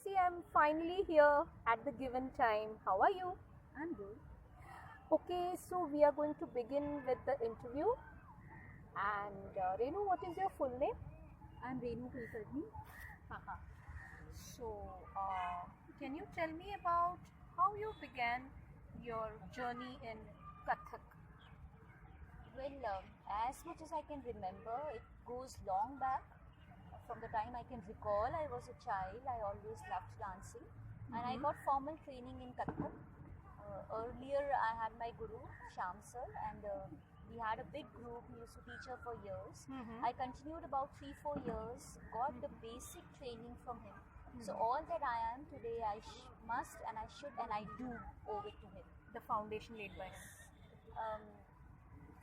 see, I'm finally here at the given time. How are you? I'm good. Okay, so we are going to begin with the interview. And Renu, what is your full name? I'm Renu Kulkarni. Haha. So, can you tell me about how you began your journey in Kathak? Well, as much as I can remember, it goes long back. From the time I can recall, I was a child. I always loved dancing, and I got formal training in Kathak. Earlier, I had my guru Shyam sir, and we had a big group. He used to teach her for years. I continued about 3-4 years, got the basic training from him. So all that I am today, I must and I should and I do owe it to him. The foundation laid by him. Um,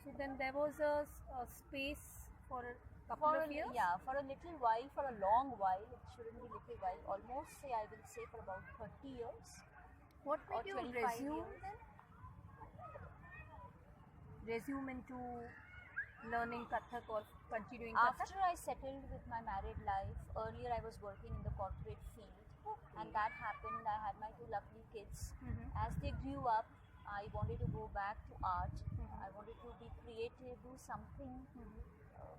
So then there was a space for a couple for of years? for a little while, for a long while, it shouldn't be little while, almost I will say for about 30 years. What Or made you 25 resume years. then? Resume into learning Kathak or continuing Kathak? After I settled with my married life, earlier I was working in the corporate field, and that happened. I had my 2 lovely kids. As they grew up, I wanted to go back to art. I wanted to be creative, do something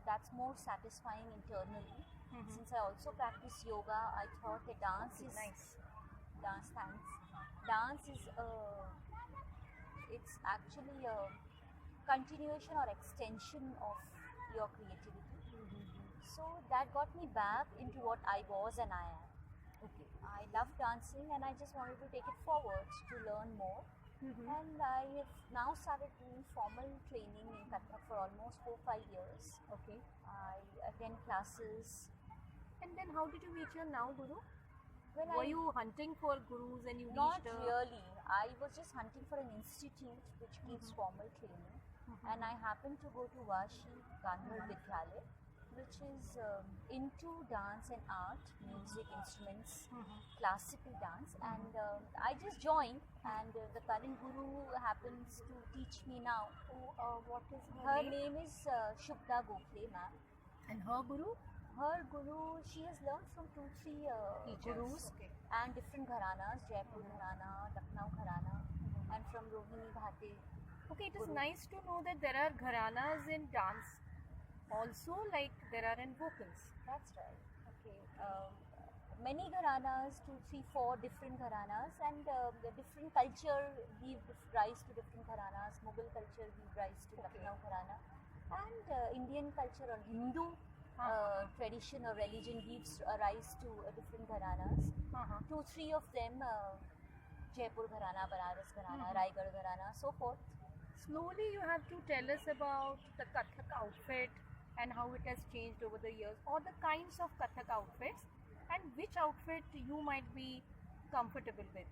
that's more satisfying internally. Since I also practice yoga, I thought that dance is Nice. dance. Thanks. Dance is it's actually a continuation or extension of your creativity. So that got me back into what I was and I am. Okay. I love dancing and I just wanted to take it forward to learn more. And I have now started doing formal training in Kathak for almost 4-5 years. Okay. I attend classes. And then how did you meet your now guru? Well, Were you hunting for gurus and you Not reached really. I was just hunting for an institute which gives formal training, and I happened to go to Vashi Gandhar Vidyalaya, which is into dance and art, music, instruments, classical dance, and I just joined. And the current guru happens to teach me now. what is Her name is Shubda Gokhale, ma'am. And her guru? Her guru, she has learned from 2-3 Teachers, gurus okay. and different gharanas, Jaipur Gharana, Lucknow Gharana, and from Rohini Bhate. Okay, it is Guru. nice to know that there are gharanas in dance also, like there are in vocals. That's right. Okay. Many gharanas, 2-3-4 different gharanas, and the different culture give rise to different gharanas. Mughal culture give rise to Lucknow Gharana, and Indian culture or Hindu tradition or religion gives rise to different gharanas. 2-3 of them, Jaipur Gharana, Banaras Gharana, Raigad Gharana, so forth. Slowly, you have to tell us about the Kathak outfit and how it has changed over the years, or the kinds of Kathak outfits, and which outfit you might be comfortable with.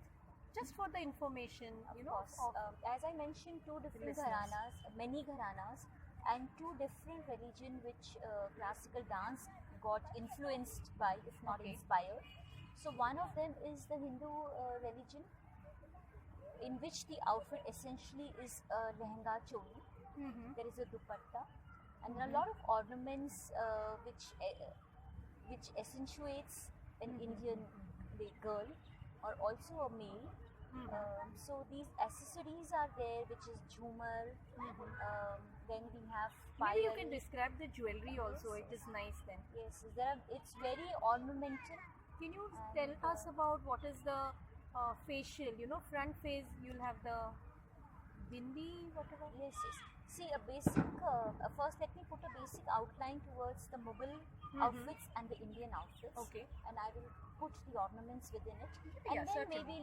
Just for the information, Of course. As I mentioned, 2 different listeners. gharanas, many gharanas, and 2 different religion which classical dance got influenced by, if not Okay. inspired. So one of them is the Hindu religion, in which the outfit essentially is a lehenga choli. There is a dupatta, and there are a lot of ornaments which accentuates an Indian girl or also a male. So these accessories are there, which is jhumar. Then we have Maybe you payal. can describe the jewelry also. Yes, It is nice then. Yes, it's very ornamental. Can you And, tell us about what is the facial? Front face, you'll have the bindi, whatever. Yes. See, a basic. First, let me put a basic outline towards the Mughal outfits and the Indian outfits. Okay. And I will put the ornaments within it, Yeah, and then certainly. maybe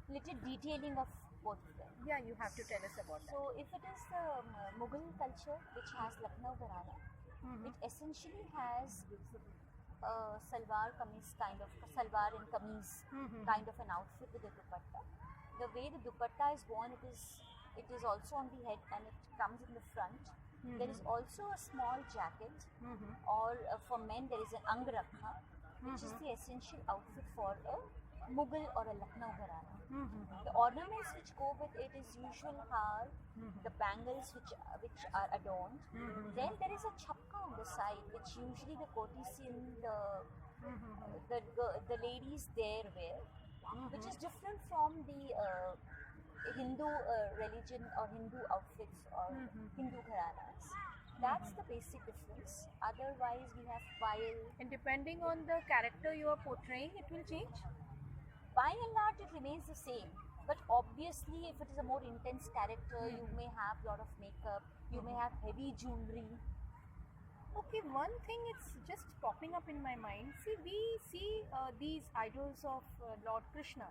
little detailing of both of them. Yeah, you have to tell us about that. So, if it is the Mughal culture, which has Lucknow Gharana, it essentially has salwar kameez salwar and kameez kind of an outfit with a dupatta. The way the dupatta is worn, it is also on the head and it comes in the front. There is also a small jacket, or for men there is an angrakha, which is the essential outfit for a Mughal or a Lucknow Gharana. The ornaments which go with it is usual har, the bangles which are adorned. Then there is a chapka on the side, which usually the courtesan, the ladies there wear, which is different from the Hindu religion or Hindu outfits or Hindu gharanas. That's the basic difference. Otherwise, we have And depending on the character you are portraying, it will change. by and large, it remains the same. But obviously, if it is a more intense character, you may have a lot of makeup, you may have heavy jewelry. Okay, one thing it's just popping up in my mind. See, we see these idols of Lord Krishna.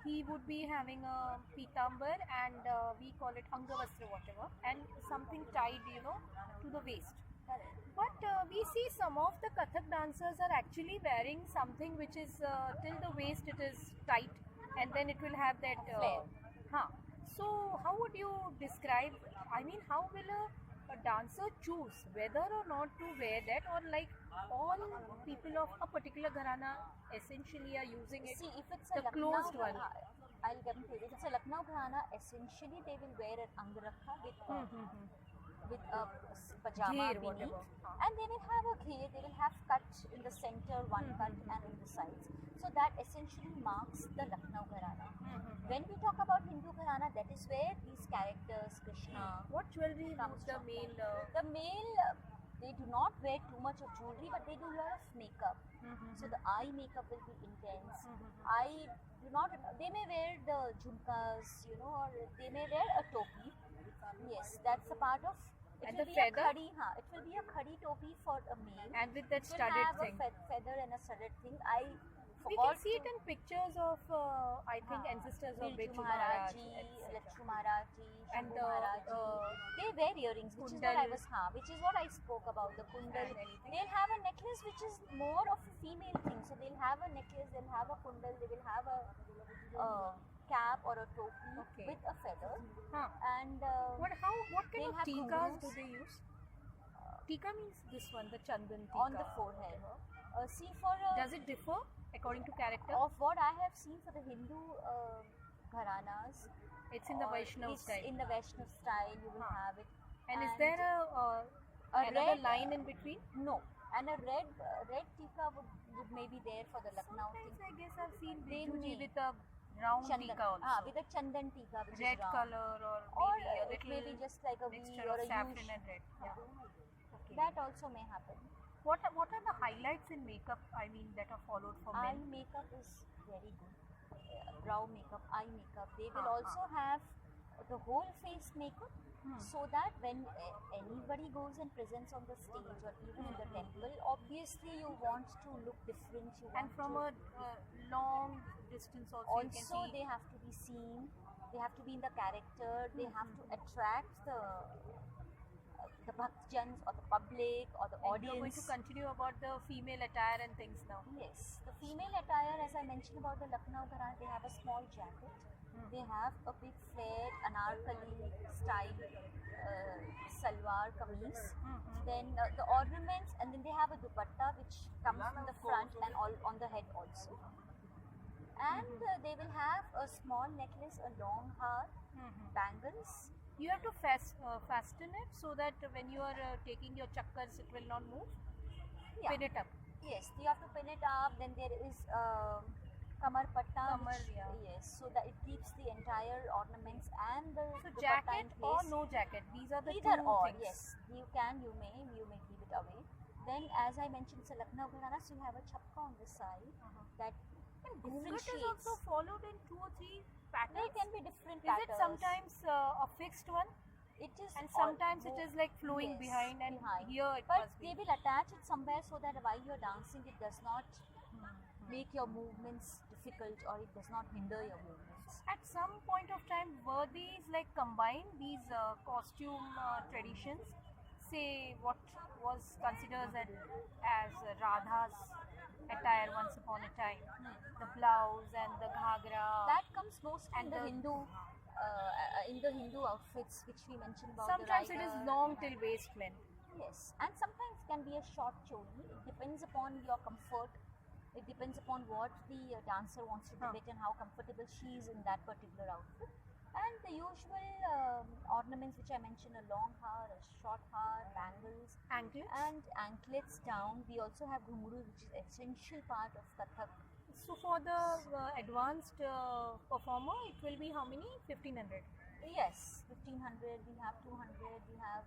He would be having a pitambar and we call it angavastra, whatever, and something tied, to the waist. But we see some of the Kathak dancers are actually wearing something which is till the waist, it is tight, and then it will have that. Flare. So, how would you describe? I mean, how will a dancer choose whether or not to wear that, or like all people of a particular gharana essentially are using it? See, if it's the a Lucknow closed one. I'll get to it. If it's a Lucknow gharana, essentially they will wear an angarakha with a pajama Gher, beneath, whatever. and they will have a gher. They will have cut in the center, one cut, and in the sides. So that essentially marks the Lucknow gharana. When we talk about Hindu gharana, that is where these characters, Krishna, What jewelry comes would the from. male? The male, they do not wear too much of jewelry, but they do a lot of makeup. So the eye makeup will be intense. I do not. They may wear the jhumkas, or they may wear a topi. Yes, that's a part of. It And will the be feather? a khadi. It will be a khadi topi for a male. And with that It will studded have thing. a feather and a studded thing. I We forgot can see it to- in pictures of, I think, ancestors of Bilju Bechu Maharaj. Maharaji, etc. Lachu Maharaji, And Shambhu the, Maharaji. They wear earrings, which is what I kundal. was, which is what I spoke about, the kundal. And anything. They'll have a necklace which is more of a female thing. So they'll have a necklace, they'll have a kundal, they will have a cap or a topi Okay. with a feather. Huh. And What kind They'll of have tikas do ghungroos. they use? Tika means this one, the chandan tika. on the forehead. See, for Does it differ according to character? of what I have seen for the Hindu gharanas, It's in the or Vaishnav it's style. in the Vaishnav style, you will have it. And is there a another red, line in between? No, and a red tika would maybe there for the Lucknow Sometimes thing. I guess I've seen They Biju ji may. with a round tika also. With a chandan tika, which Red is round. color or Or maybe a it little may be just like a V mixture or of a saffron huge. and red. Okay. That also may happen. What are the highlights in makeup, I mean, that are followed for Eye men? makeup is very good. Brow makeup, eye makeup. They will Ah, also have the whole face makeup, Hmm. so that when anybody goes and presents on the stage or even in the temple, obviously you want to look different. You And want from to, a long distance also, you can also see. they have to be seen. They have to be in the character. They have to attract the bhaktjans or the public or the And you're going audience. to continue about the female attire and things now. Yes, the female attire, as I mentioned about the Lucknow gharana, they have a small jacket. They have a big flared anarkali style salwar kameez. Then the ornaments, and then they have a dupatta which comes from the front and all on the head also. And they will have a small necklace, a long har, bangles. You have to fasten it so that when you are taking your chakkars, it will not move. Yeah. Pin it up. Yes, you have to pin it up. Then there is kamar patta. Kamar, which- yeah. Yes, so that it keeps the entire ornaments and the So dupatta jacket in or place. no jacket, these are the Either two or, things. yes. You may keep it away. Then, as I mentioned, it's a Lucknow gharana, so you have a chapka on the side that And different Ghungat is shades. also followed in 2 or 3 patterns. There can be different Is patterns. it sometimes a fixed one? It is And all- sometimes it is like flowing yes, behind, and behind. here it But must be. they will attach it somewhere so that while you're dancing, it does not make your movements difficult or it does not hinder your movements. At some point of time, were these like combined, these costume traditions? Say what was considered as Radha's attire once upon a time, the blouse and the ghagra. That comes mostly And in the Hindu outfits which we mentioned about. Sometimes the it is rider. long till waist length. Yes, and sometimes can be a short choli. It depends upon your comfort. It depends upon what the dancer wants to Huh. depict and how comfortable she is in that particular outfit. And the usual ornaments which I mentioned, a long hair, a short hair, bangles, Anklets? and anklets down. We also have ghunguru, which is essential part of Kathak. So for the advanced performer, it will be how many? 1500. Yes, 1500, we have 200, we have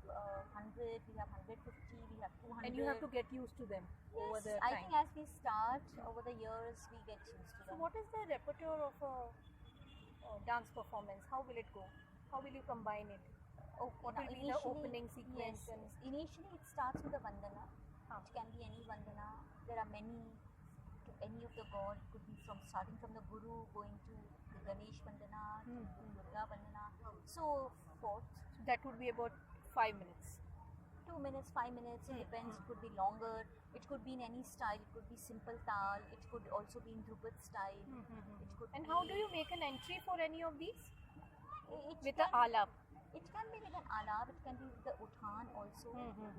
100, we have 150, we have 200. And you have to get used to them over Yes, the I time. think as we start over the years, we get used to So them. what is the repertoire of a dance performance? How will it go? How will you combine it? Okay, What now will be the opening sequence? Yes, yes. Initially, it starts with a vandana. Huh. It can be any vandana. There are many to any of the god. It could be from starting from the guru, going to the Ganesh vandana, to the Durga vandana, so forth. So that would be about 5 minutes. 2 minutes, 5 minutes, it depends. It could be longer. It could be in any style. It could be simple tal. It could also be in Dhrupad style. It could And be, how do you make an entry for any of these? it With can, the alap. It can be with an alap. It can be with the uthan also,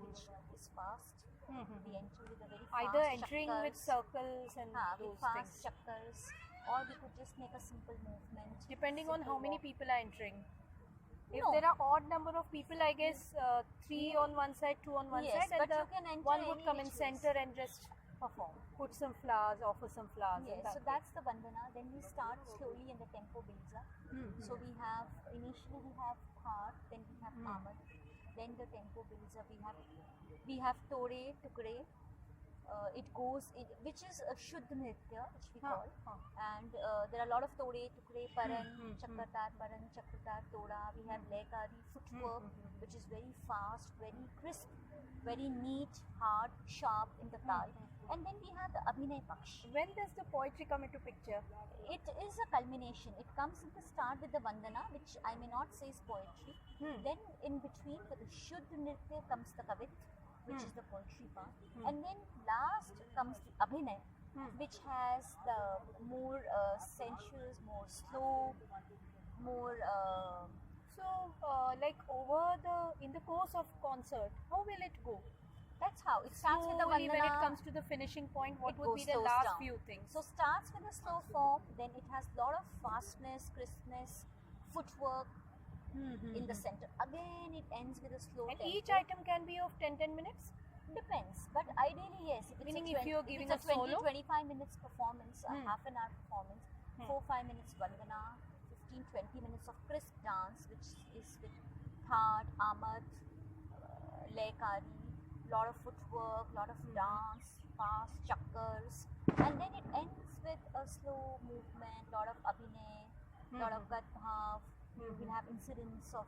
which is fast. We enter with a very fast Either entering with chakkars. circles and With those fast things. chakkars, or we could just make a simple movement. Depending on how simple many walk. people are entering. If No. there are odd number of people, I guess 3 on one side, 2 on one Yes, side, and but the you can enter one would any come in which ways. center and just perform. Put some flowers, offer some flowers. Yes, and so that's the vandana. Then we start slowly and the tempo builds up. So we have, initially we have thar, then we have amad, then the tempo builds up. We have tore, tukre. It goes, which is a Shuddh Nritya, which we call. And there are a lot of tore, tukre, paran, chakratar, toda. We have lekari, footwork, which is very fast, very crisp, very neat, hard, sharp in the tal. And then we have the Abhinay Paksh. When does the poetry come into picture? It is a culmination. It comes in the start with the Vandana, which I may not say is poetry. Then in between, for the Shuddh Nritya comes the Kavit, which is the poetry part. And then last comes the Abhinay, which has the more sensuous, more slow, more... So, like in the course of concert, how will it go? that's how. It starts with the Slowly, Vandana. when it comes to the finishing point, what it would be the goes last down. few things? So starts with a slow form, then it has a lot of fastness, crispness, footwork in the center. Again, it ends with a slow And tempo. each item can be of 10 minutes? Depends, but ideally yes. If it's Meaning a if you're giving it's a solo? 20-25 minutes performance, a half an hour performance, 4-5 minutes vandana, 15-20 minutes of crisp dance, which is with thad, amad, lekari, lot of footwork, lot of dance, fast chakkars, and then it ends with a slow movement, lot of abhinay, lot of gadbhav. We'll have incidents of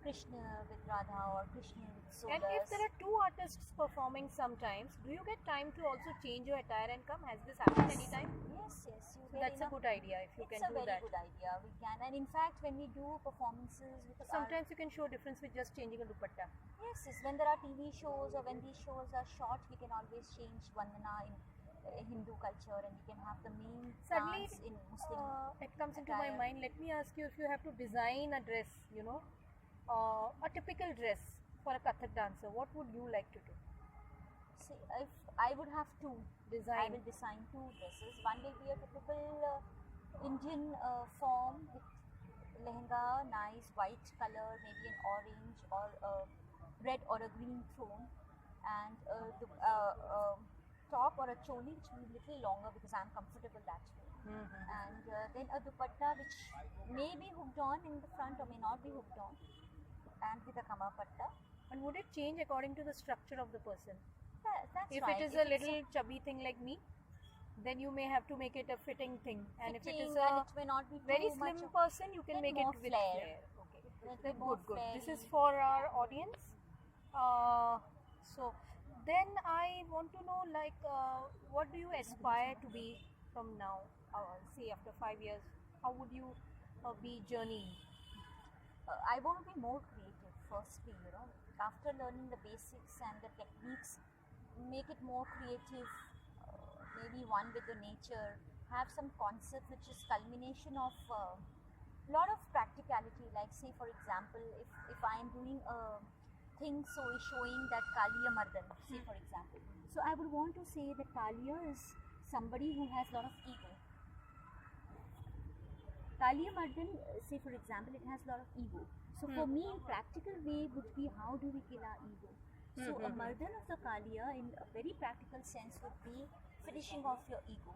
Krishna with Radha or Krishna with Sodas. And if there are two artists performing sometimes, do you get time to also change your attire and come? Has this happened anytime? Yes, yes. You So get that's a enough- good idea if you It's can a do very that. good idea. We can, and in fact, when we do performances with our- Sometimes you can show difference with just changing a dupatta. yes, yes. When there are TV shows or when these shows are short, we can always change vandana in Hindu culture, and we can have the main Suddenly, dance in Muslim. it comes into my attire. mind. Let me ask you, if you have to design a dress, a typical dress for a Kathak dancer, what would you like to do? See, if I would have two, I Design. will design two dresses. One will be a typical Indian form with lehenga, nice white color, maybe an orange or a red or a green tone, and the top or a choli which will be a little longer because I am comfortable that way. And then a dupatta which may be hooked on in the front or may not be hooked on, and with a kama patta. And would it change according to the structure of the person? That's If right. it is a little chubby thing like me, then you may have to make it a fitting thing. And if it is fitting, and a it may not be very too much slim of- person, you can get make it more with flair. flair. Okay. Little Then more good. This is flary. for our audience. So then I want to know, like, what do you aspire to be from now? Say after 5 years, how would you be journeying? I want to be more creative, firstly, after learning the basics and the techniques, make it more creative, maybe one with the nature, have some concept which is culmination of lot of practicality, like say for example, if I am doing a thing showing that Kaliya Mardan, say for example, so I would want to say that Kaliya is somebody who has a lot of ego. Kaliya Mardan, say for example, it has a lot of ego. So for me, in practical way would be how do we kill our ego? So a Mardan of the Kaliya in a very practical sense would be finishing off your ego.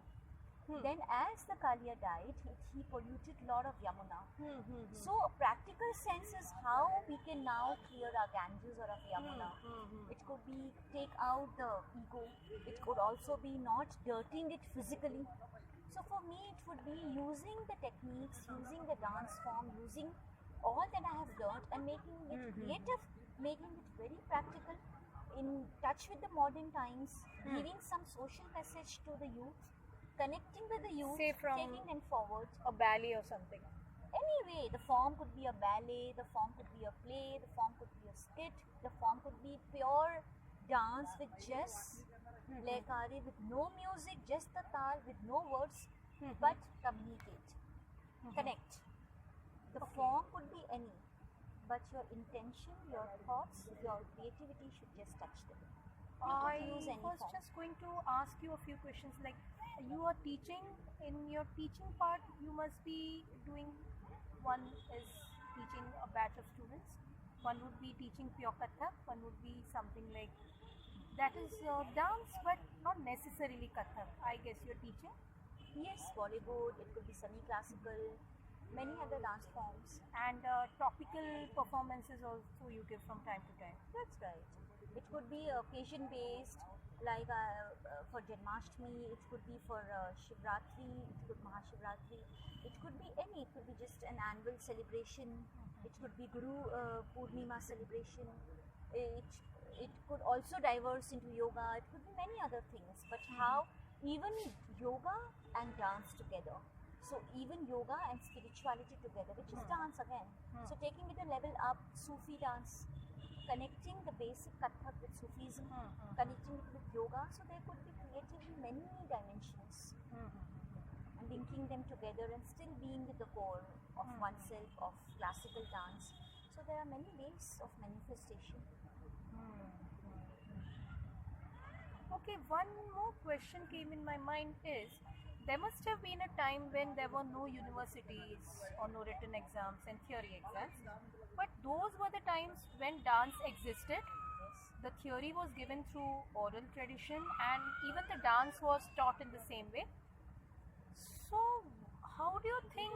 Then as the Kaliya died, he polluted a lot of Yamuna. So a practical sense is how we can now clear our Ganges or our Yamuna. It could be take out the ego. It could also be not dirtying it physically. So for me it would be using the techniques, using the dance form, using all that I have learned and making it creative, making it very practical, in touch with the modern times, giving some social message to the youth, connecting with the youth, Say from taking them forward. a ballet or something. Anyway, the form could be a ballet, the form could be a play, the form could be a skit, the form could be pure dance with just lekari, with no music, just the tal, with no words, but communicate, connect. The form could be any, but your intention, your thoughts, your creativity should just touch them. I use any was form. just going to ask you a few questions. Like, you are teaching, in your teaching part, you must be doing, one is teaching a batch of students, one would be teaching pure Kathak, one would be something like, that is dance, but not necessarily Kathak. I guess you're teaching. Yes, Bollywood, it could be semi-classical, many other dance forms. And topical performances also you give from time to time. That's right. It could be occasion based, like for Janmashtami, it could be for Shivratri, it could Mahashivratri, it could be any, it could be just an annual celebration, it could be Guru Purnima celebration, it could also diverse into yoga, it could be many other things, but how even yoga and dance together. So even yoga and spirituality together, which is dance again. So taking it a level up, Sufi dance, connecting the basic Kathak with Sufism, connecting it with yoga, so there could be creatively many dimensions, and linking them together and still being with the core of oneself, of classical dance. So there are many ways of manifestation. Okay, one more question came in my mind is, there must have been a time when there were no universities or no written exams and theory exams, but those were the times when dance existed. Yes. The theory was given through oral tradition and even the dance was taught in the same way. So, how do you think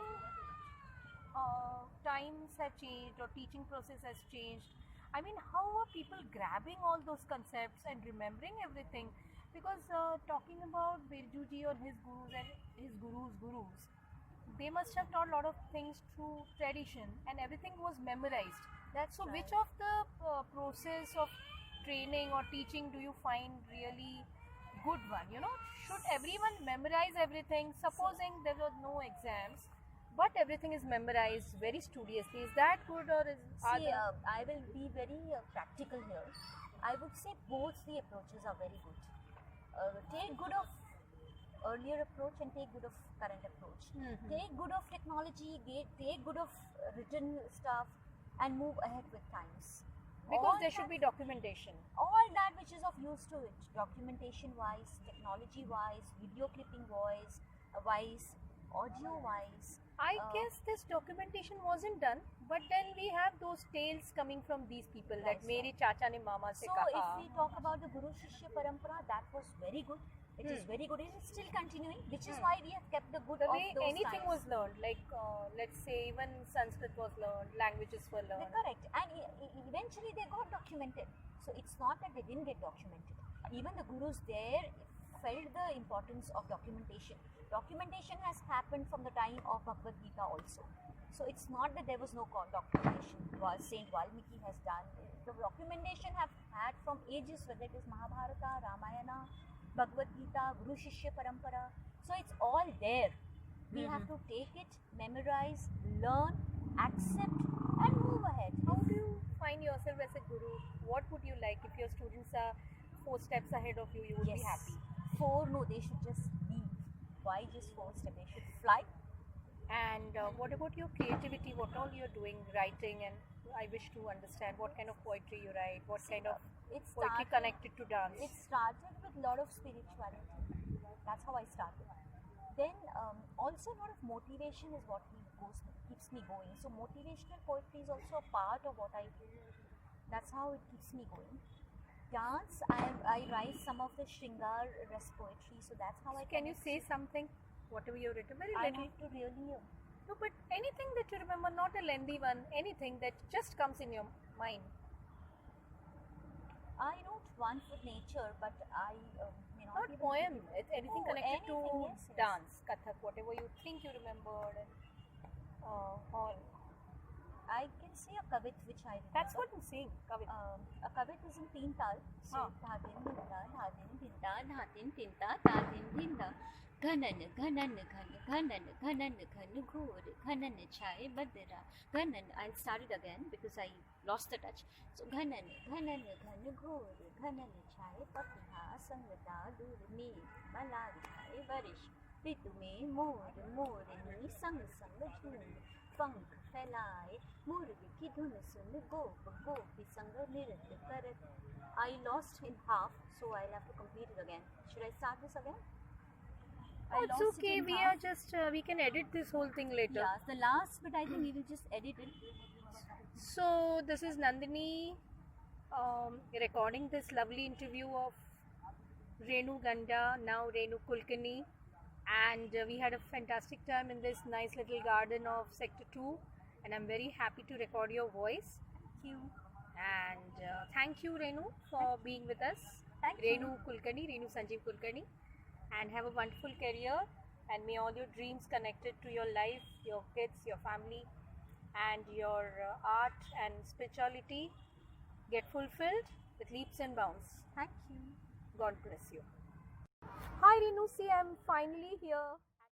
times have changed or teaching process has changed? I mean, how are people grabbing all those concepts and remembering everything? Because talking about Birjuji or his gurus and his gurus, they must have taught a lot of things through tradition and everything was memorized. That's So, right. which of the process of training or teaching do you find really good one? You know, should everyone memorize everything? Supposing there were no exams, but everything is memorized very studiously. Is that good or is See, I will be very practical here. I would say both the approaches are very good. Take good of earlier approach and take good of current approach. Take good of technology, take good of written stuff, and move ahead with times. because All there should that- be documentation. all that which is of use to it, documentation wise, technology wise, video clipping wise, audio wise. I guess this documentation wasn't done, but then we have those tales coming from these people that Right. मेरे चाचा ने मामा से So कहा. if we talk about the Guru Shishya Parampara, that was very good. It is very good. It is still continuing, which is why we have kept the good The of way those anything times. was learned, like let's say even Sanskrit was learned, languages were They're learned. correct, and eventually they got documented. So it's not that they didn't get documented. Even the gurus there felt the importance of documentation. Documentation has happened from the time of Bhagavad Gita also. So it's not that there was no documentation. While Saint Valmiki has done, the documentation have had from ages, whether it is Mahabharata, Ramayana, Bhagavad Gita, Guru Shishya Parampara. So it's all there. We have to take it, memorize, learn, accept, and move ahead. How do you find yourself as a guru? What would you like if your students are 4 steps ahead of you? You would be happy. No, they should just leave. Why just 4 steps? They should fly. And what about your creativity? What all you're doing, writing, and I wish to understand what kind of poetry you write, what kind of It poetry started, connected to dance. it started with a lot of spirituality. That's how I started. Then also a lot of motivation is what keeps me going. So motivational poetry is also a part of what I do. That's how it keeps me going. Dance, I write some of the Shringar rest poetry, so that's how I Can you connect. say something? Whatever you've written, very I little. have to really No, but anything that you remember, not a lengthy one, anything that just comes in your mind. I wrote one for nature, but I may not Not even poem, it's anything Oh, connected to anything, yes, yes. dance, Kathak, whatever you think you remembered, and all. I can say a kavit which I remember. That's what I'm saying, Kavit. A kavit is in teen tal. So Ah. dhatin dhinda, dhatin dhinda, dhatin tinta, dhatin dhinda. Ghanan ghanan ghan ghanan ghanan ghan ghor ghanan chai badra ghanan. I'll start it again because I lost the touch. So ghanan ghanan ghan ghor ghanan chai badra sangda dur mein malal chai barish ऋतु में मोर मोरनी संग संग झूम पंख फैलाए मुर्ग की धुन सुन गोप गोपी संग नृत्य करत. I lost in half, so I'll have to complete it again. Should I start this again? I Oh, it's lost it okay, in we half. are just, we can edit this whole thing later. Yeah, the last bit I think we will just edit it. So, this is Nandini recording this lovely interview of Renu Ganda, now Renu Kulkarni. And we had a fantastic time in this nice little garden of Sector 2. And I'm very happy to record your voice. Thank you. And thank you, Renu, for being with us. Thank you. Renu Kulkarni, Renu Sanjeev Kulkarni. And have a wonderful career. And may all your dreams connected to your life, your kids, your family, and your art and spirituality get fulfilled with leaps and bounds. Thank you. God bless you. Hi Renu, see I'm finally here